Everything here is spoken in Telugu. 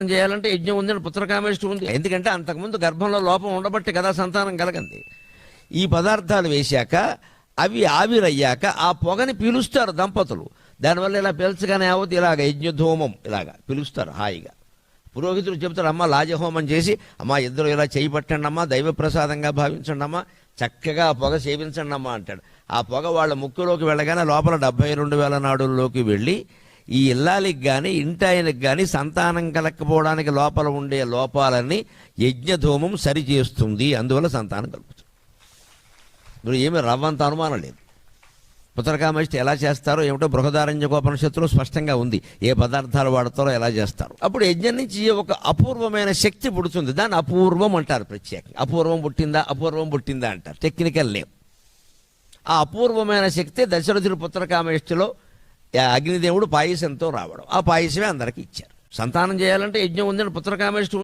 చేయాలంటే యజ్ఞం ఉందని పుత్రకామేష్టి ఉంది. ఎందుకంటే అంతకుముందు గర్భంలో లోపం ఉండబట్టి కదా సంతానం కలగంది. ఈ పదార్థాలు వేశాక అవి ఆవిరయ్యాక ఆ పొగని పీలుస్తారు దంపతులు. దానివల్ల ఇలా పీల్చగానే అవద్దు ఇలాగ యజ్ఞధూమం ఇలాగా పిలుస్తారు హాయిగా. పురోహితులు చెబుతారు, అమ్మ లాజహోమం చేసి అమ్మ ఇద్దరు ఇలా చేయి పట్టండి అమ్మా, దైవ ప్రసాదంగా భావించండి అమ్మా, చక్కగా ఆ పొగ సేవించండి అమ్మా అంటాడు. ఆ పొగ వాళ్ళ ముక్కులోకి వెళ్ళగానే లోపల 72,000 నాడుల్లోకి వెళ్ళి ఈ ఇల్లాలికి కానీ ఇంటాయనకి కానీ సంతానం కలగకపోవడానికి లోపల ఉండే లోపాలని యజ్ఞధూమం సరిచేస్తుంది. అందువల్ల సంతానం కలుగుతుంది. ఇప్పుడు ఏమీ రవ్వంత అనుమానం లేదు. పుత్రకామేష్టి ఎలా చేస్తారో ఏమిటో బృహదారణ్యకోపనిషత్తులో స్పష్టంగా ఉంది. ఏ పదార్థాలు వాడతారో ఎలా చేస్తారో. అప్పుడు యజ్ఞం నుంచి ఒక అపూర్వమైన శక్తి పుడుతుంది. దాన్ని అపూర్వం అంటారు ప్రత్యేకంగా. అపూర్వం పుట్టిందా అంటారు. Technical name. ఆ అపూర్వమైన శక్తి దశరథుడి పుత్రకామేష్టిలో అగ్నిదేవుడు పాయసంతో రావడం. ఆ పాయసమే అందరికీ ఇచ్చారు. సంతానం చేయాలంటే యజ్ఞం ఉందని పుత్రకామేష్టి